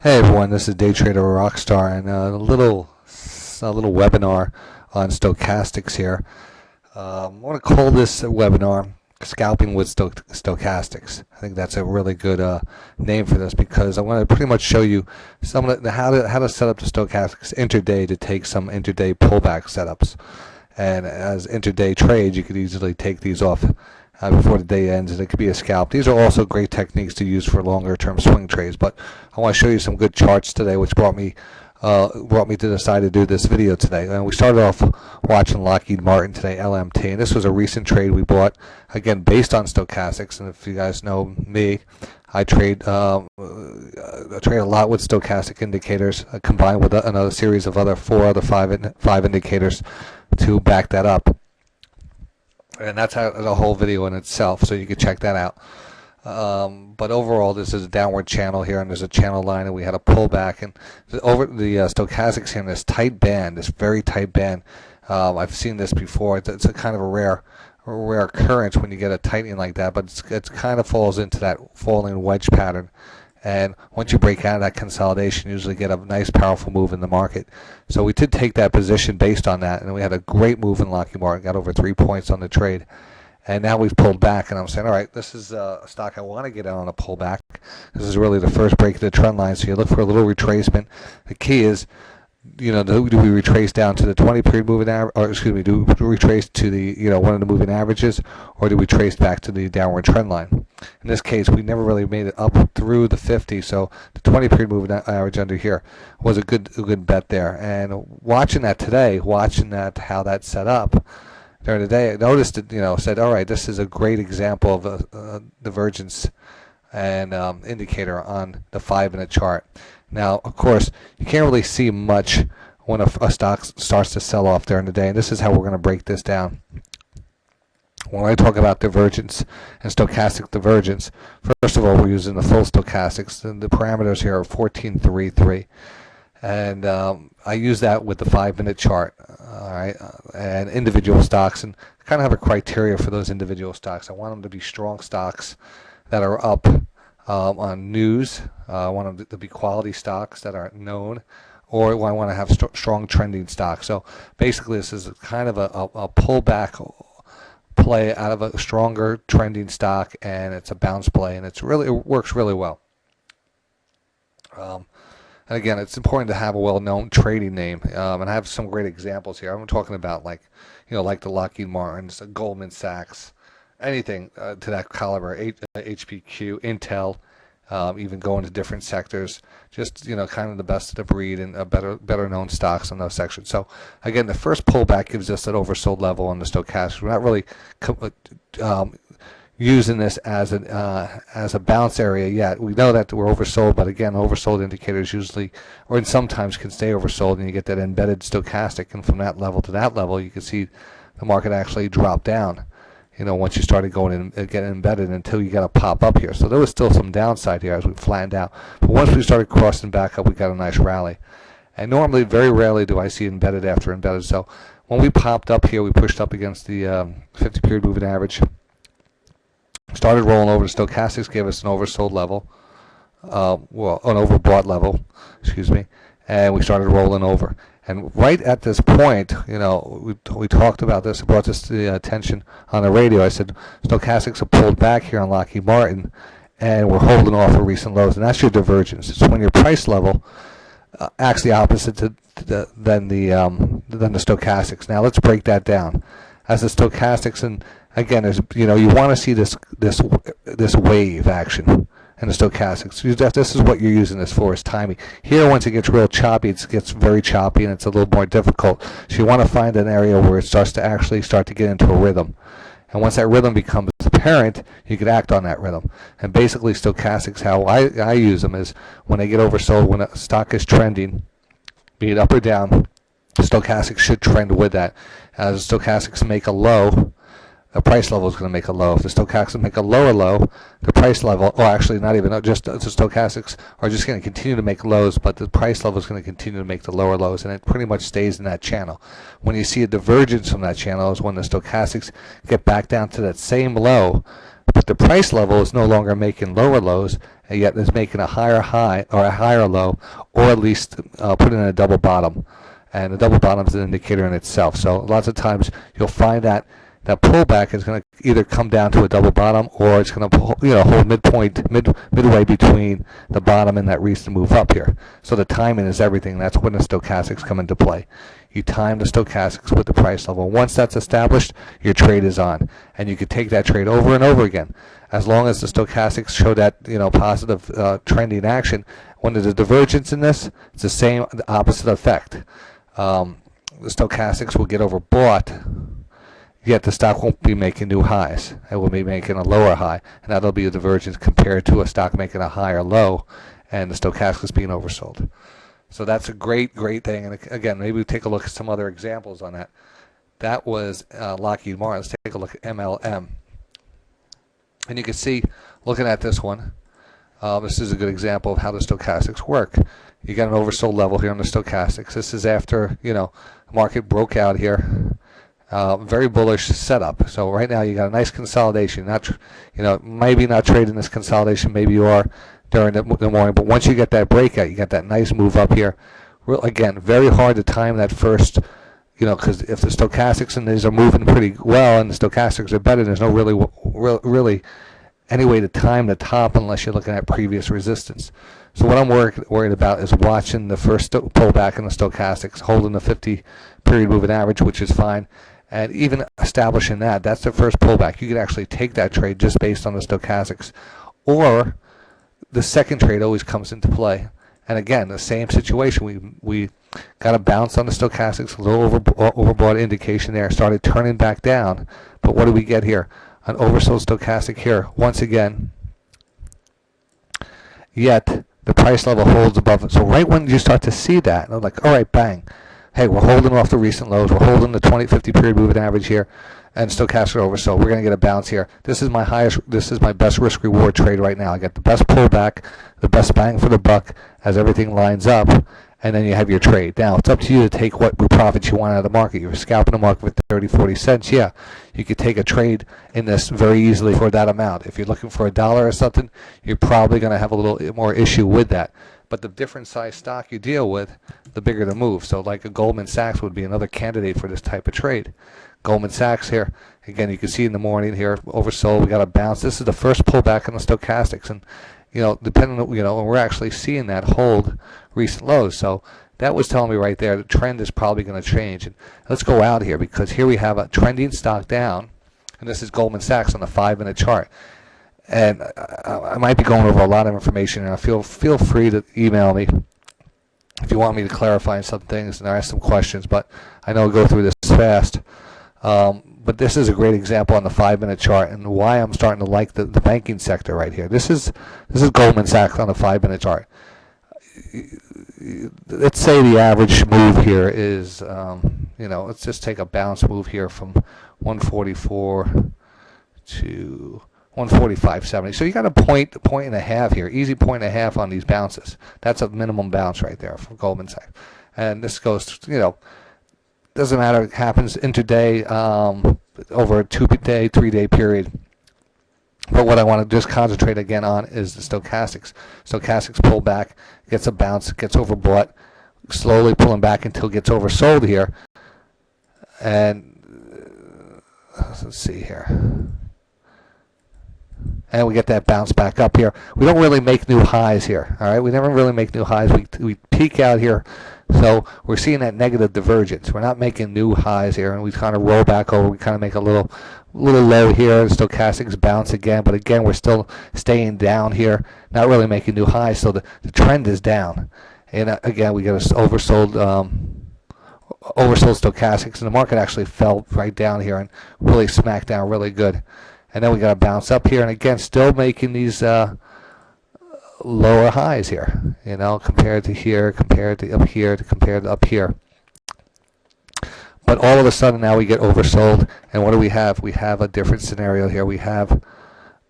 Hey everyone, this is DayTraderRockStar and a little webinar on stochastics here. I want to call this webinar "Scalping with Stochastics." I think that's a really good name for this because I want to pretty much show you some of how to set up the stochastics intraday to take some intraday pullback setups. And as intraday trades, you could easily take these off before the day ends, and it could be a scalp. These are also great techniques to use for longer term swing trades, but I want to show you some good charts today, which brought me to decide to do this video today. And we started off watching Lockheed Martin today, LMT, and this was a recent trade we bought, again based on stochastics. And if you guys know me, I trade a lot with stochastic indicators combined with another series of five indicators to back that up. And that's the whole video in itself, so you can check that out. But overall, this is a downward channel here, and there's a channel line, and we had a pullback. And over the stochastics here in this tight band, this very tight band. I've seen this before. It's a kind of a rare occurrence when you get a tightening like that, but it kind of falls into that falling wedge pattern. And once you break out of that consolidation, you usually get a nice, powerful move in the market. So we did take that position based on that, and we had a great move in Lockheed Martin, got over 3 points on the trade. And now we've pulled back, and I'm saying, all right, this is a stock I want to get out on a pullback. This is really the first break of the trend line, so you look for a little retracement. The key is, do we retrace down to the 20-period moving average, or excuse me, do we retrace to the, one of the moving averages, or do we trace back to the downward trend line? In this case, we never really made it up through the 50, so the 20-period moving average under here was a good bet there. And watching that today, how that set up during the day, I noticed it, said, all right, this is a great example of a divergence and indicator on the 5-minute chart. Now, of course, you can't really see much when a stock starts to sell off during the day, and this is how we're going to break this down. When I talk about divergence and stochastic divergence, first of all, we're using the full stochastics, and the parameters here are 1433. And I use that with the 5-minute chart, all right, and individual stocks, and kind of have a criteria for those individual stocks. I want them to be strong stocks that are up on news. I want them to be quality stocks that are known, or I want to have strong trending stocks. So basically, this is kind of a pullback play out of a stronger trending stock, and it's a bounce play, and it works really well. And again, it's important to have a well-known trading name, and I have some great examples here. I'm talking about like the Lockheed Martins, Goldman Sachs, anything to that caliber, HPQ, Intel, even go into different sectors. Just kind of the best of the breed and better known stocks in those sections. So again, the first pullback gives us that oversold level on the stochastic. We're not really using this as a bounce area yet. We know that we're oversold, but again, oversold indicators usually, or sometimes, can stay oversold, and you get that embedded stochastic. And from that level to that level, you can see the market actually drop down. Once you started going in and getting embedded, until you got a pop up here. So there was still some downside here as we flattened out. But once we started crossing back up, we got a nice rally. And normally, very rarely do I see embedded after embedded. So when we popped up here, we pushed up against the 50-period moving average. Started rolling over. The stochastics gave us an oversold level, an overbought level, excuse me, and we started rolling over. And right at this point, we talked about this. I brought this to the attention on the radio. I said stochastics have pulled back here on Lockheed Martin, and we're holding off of recent lows, and that's your divergence. It's when your price level acts the opposite than the stochastics. Now let's break that down. As the stochastics, and again, there's you want to see this wave action in the stochastics. This is what you're using this for, is timing. Here, once it gets real choppy, it gets very choppy, and it's a little more difficult. So you want to find an area where it starts to get into a rhythm. And once that rhythm becomes apparent, you can act on that rhythm. And basically, stochastics, how I use them is when they get oversold, when a stock is trending, be it up or down, stochastics should trend with that. As stochastics make a low, the price level is going to make a low. If the stochastics make a lower low, the price level, or actually not even, just the stochastics are just going to continue to make lows, but the price level is going to continue to make the lower lows, and it pretty much stays in that channel. When you see a divergence from that channel is when the stochastics get back down to that same low, but the price level is no longer making lower lows, and yet is making a higher high or a higher low, or at least put in a double bottom. And the double bottom is an indicator in itself. So lots of times you'll find that that pullback is going to either come down to a double bottom, or it's going to hold midway between the bottom and that recent move up here. So the timing is everything. That's when the stochastics come into play. You time the stochastics with the price level. Once that's established, your trade is on, and you can take that trade over and over again, as long as the stochastics show that positive trending action. When there's a divergence in this, it's the opposite effect. The stochastics will get overbought, yet the stock won't be making new highs. It will be making a lower high, and that'll be a divergence compared to a stock making a higher low and the stochastics being oversold. So that's a great thing. And again, maybe we take a look at some other examples on that. That was Lockheed Martin. Let's take a look at MLM. And you can see, looking at this one, this is a good example of how the stochastics work. You got an oversold level here on the stochastics. This is after, market broke out here. Very bullish setup. So right now you got a nice consolidation. Maybe not trading this consolidation. Maybe you are during the morning. But once you get that breakout, you got that nice move up here. Again, very hard to time that first. Because if the stochastics and these are moving pretty well and the stochastics are better, there's no really any way to time the top unless you're looking at previous resistance. So what I'm worried about is watching the first pullback in the stochastics, holding the 50-period moving average, which is fine, and even establishing that's the first pullback. You could actually take that trade just based on the stochastics, or the second trade always comes into play. And again, the same situation. We got a bounce on the stochastics, a little overbought indication there, started turning back down. But what do we get here? An oversold stochastic here once again. Yet the price level holds above it. So right when you start to see that, I'm like, all right, bang. Hey, we're holding off the recent lows. We're holding the 20-50 period moving average here, and stochastics are oversold. We're going to get a bounce here. This is my best risk reward trade right now. I get the best pullback, the best bang for the buck as everything lines up, and then you have your trade. Now, it's up to you to take what profits you want out of the market. You're scalping the market for 30, 40 cents. Yeah, you could take a trade in this very easily for that amount. If you're looking for $1 or something, you're probably going to have a little more issue with that. But the different size stock you deal with, the bigger the move. So like a Goldman Sachs would be another candidate for this type of trade. Goldman Sachs here, again, you can see in the morning here, oversold. We got a bounce. This is the first pullback in the stochastics, and depending on, we're actually seeing that hold recent lows. So that was telling me right there the trend is probably going to change. And let's go out here, because here we have a trending stock down, and this is Goldman Sachs on the 5-minute chart. And I might be going over a lot of information, and feel free to email me if you want me to clarify some things and ask some questions. But I know I'll go through this fast. But this is a great example on the 5-minute chart, and why I'm starting to like the banking sector right here. This is Goldman Sachs on the 5-minute chart. Let's say the average move here is, let's just take a bounce move here from 144 to 145.70. So you got a point and a half here, easy point and a half on these bounces. That's a minimum bounce right there for Goldman Sachs. And this goes, doesn't matter. It happens intraday, over a 2-day, 3-day period. But what I want to just concentrate again on is the stochastics. Stochastics pull back, gets a bounce, gets overbought, slowly pulling back until it gets oversold here. And let's see here. And we get that bounce back up here. We don't really make new highs here, all right? We never really make new highs. We peak out here. So we're seeing that negative divergence. We're not making new highs here, and we kind of roll back over. We kind of make a little low here. Stochastics bounce again, but again, we're still staying down here, not really making new highs. So the trend is down. And again, we get a oversold stochastics, and the market actually fell right down here and really smacked down really good. And then we got to bounce up here, and again, still making these lower highs here, compared to here, compared to up here, compared to up here. But all of a sudden now we get oversold, and what do we have? We have a different scenario here. We have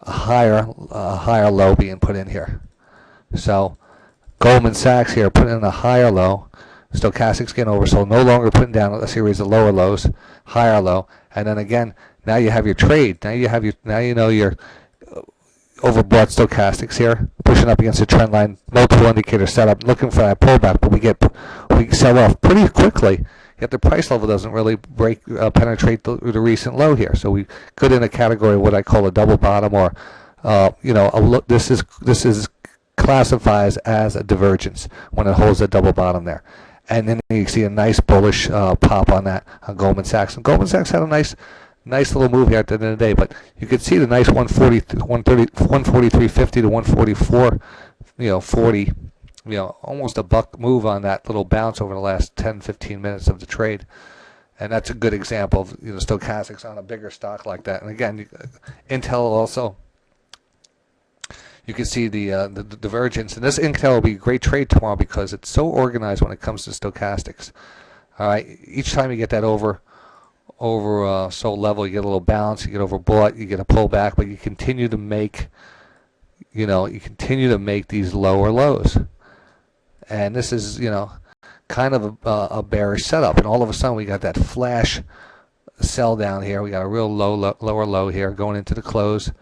a higher low being put in here. So Goldman Sachs here putting in a higher low. Stochastics getting oversold, no longer putting down a series of lower lows, higher low, and then again, now you have your trade. Now you know your overbought stochastics here, pushing up against the trend line, multiple indicator setup, looking for that pullback, but we sell off pretty quickly. Yet the price level doesn't really penetrate the recent low here. So we could in a category of what I call a double bottom, or this is classifies as a divergence when it holds a double bottom there. And then you see a nice bullish pop on that on Goldman Sachs. And Goldman Sachs had a nice little move here at the end of the day, but you could see the nice 143.50 to 144, 40, almost a buck move on that little bounce over the last 10-15 minutes of the trade. And that's a good example of stochastics on a bigger stock like that. And again, Intel also, you can see the divergence. And this Intel will be a great trade tomorrow because it's so organized when it comes to stochastics. All right, each time you get that over sold level, you get a little bounce, you get overbought, you get a pullback, but you continue to make these lower lows. And this is kind of a bearish setup, and all of a sudden we got that flash sell down here. We got a real lower low here going into the close,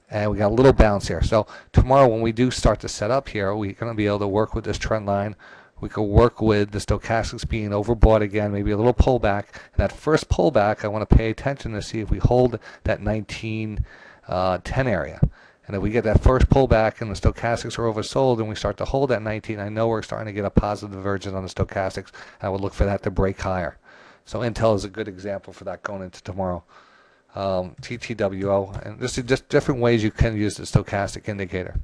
and we got a little bounce here. So tomorrow when we do start to set up here, we're going to be able to work with this trend line. We could work with the stochastics being overbought again, maybe a little pullback. And that first pullback, I want to pay attention to see if we hold that 1910 area. And if we get that first pullback and the stochastics are oversold and we start to hold that 19, I know we're starting to get a positive divergence on the stochastics. I would look for that to break higher. So Intel is a good example for that going into tomorrow. TTWO, and this is just different ways you can use the stochastic indicator.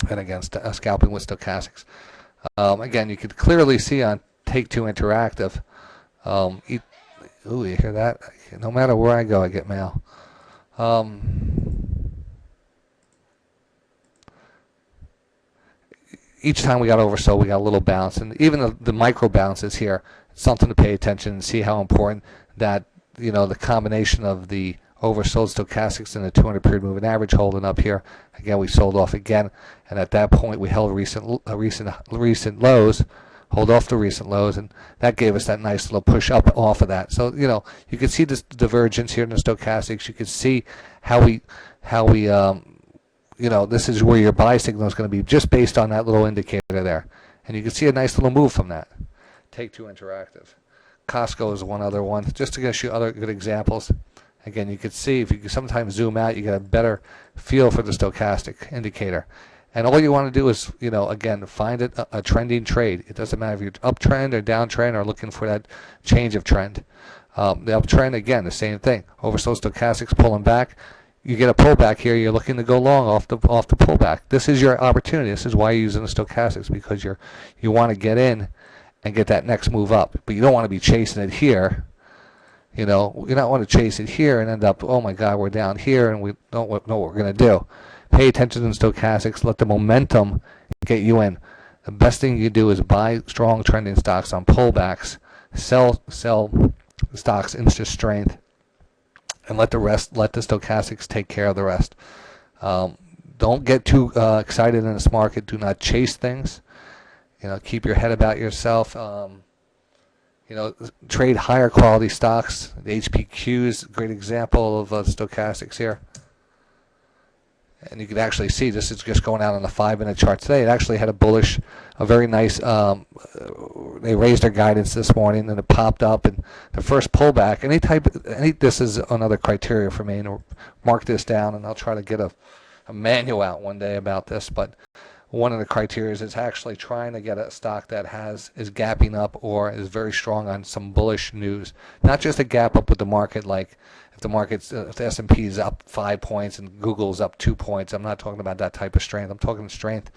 And again, scalping with stochastics. Again, you can clearly see on Take-Two Interactive. Ooh, you hear that? No matter where I go, I get mail. Each time we got oversold, we got a little bounce, and even the micro bounces here, it's something to pay attention and see how important that the combination of the oversold stochastics and the 200 period moving average holding up here. Again, we sold off again, and at that point we held recent lows, hold off the recent lows, and that gave us that nice little push up off of that. So you can see this divergence here in the stochastics. You can see how we this is where your buy signal is going to be just based on that little indicator there. And you can see a nice little move from that. Take-Two Interactive. Costco is one other one, just to get you other good examples. Again, you can see if you can sometimes zoom out, you get a better feel for the stochastic indicator. And all you want to do is, again, find a trending trade. It doesn't matter if you're uptrend or downtrend or looking for that change of trend. The uptrend, again, the same thing. Oversold stochastics pulling back. You get a pullback here, you're looking to go long off the pullback. This is your opportunity. This is why you're using the stochastics, because you want to get in and get that next move up. But you don't want to be chasing it here. You don't want to chase it here and end up, oh my God, we're down here and we don't know what we're going to do. Pay attention to the stochastics. Let the momentum get you in. The best thing you do is buy strong trending stocks on pullbacks, sell stocks into strength, and let the stochastics take care of the rest. Don't get too excited in this market. Do not chase things. Keep your head about yourself. Trade higher quality stocks. The HPQ is a great example of stochastics here. And you can actually see this is just going out on the 5-minute chart today. It actually had a very nice, they raised their guidance this morning and it popped up, and the first pullback, this is another criteria for me, and mark this down, and I'll try to get a manual out one day about this, but one of the criteria is actually trying to get a stock that is gapping up or is very strong on some bullish news. Not just a gap up with the market, like if the S&P is up 5 points and Google's up 2 points. I'm not talking about that type of strength. I'm talking strength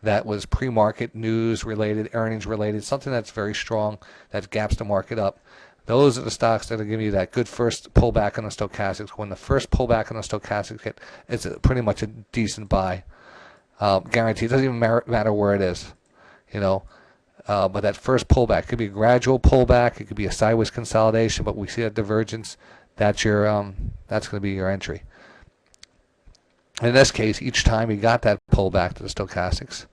that was pre-market news related, earnings related, something that's very strong, that gaps the market up. Those are the stocks that are giving you that good first pullback on the stochastics. When the first pullback on the stochastics hit, it's pretty much a decent buy. Guaranteed. It doesn't even matter where it is, but that first pullback could be a gradual pullback. It could be a sideways consolidation, but we see that divergence. That's going to be your entry. In this case, each time you got that pullback to the stochastics,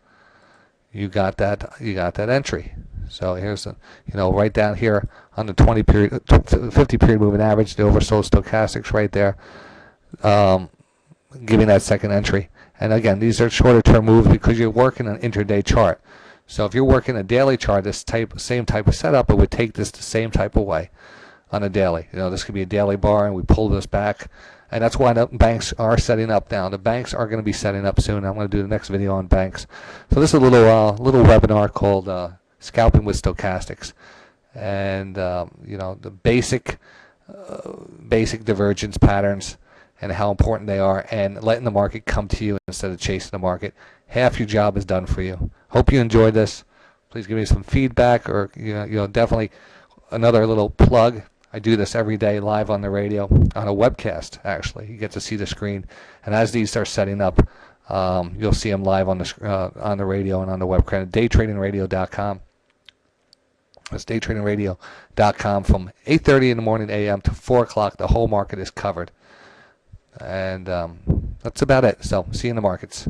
you got that entry. So here's right down here on the 50 period moving average, the oversold stochastics right there. giving that second entry. And again, these are shorter term moves because you're working an intraday chart. So if you're working a daily chart, this same type of setup, it would take this the same type of way on a daily. This could be a daily bar, and we pull this back, and that's why the banks are setting up now. The banks are going to be setting up soon. I'm going to do the next video on banks. So this is a little webinar called Scalping with Stochastics, and the basic divergence patterns and how important they are, and letting the market come to you instead of chasing the market. Half your job is done for you. Hope you enjoyed this. Please give me some feedback, or definitely another little plug. I do this every day live on the radio, on a webcast actually. You get to see the screen, and as these start setting up, you'll see them live on the radio and on the web. DayTraderRockStar.com. That's DayTraderRockStar.com from 8:30 in the morning a.m. to 4 o'clock. The whole market is covered, and that's about it. So see you in the markets.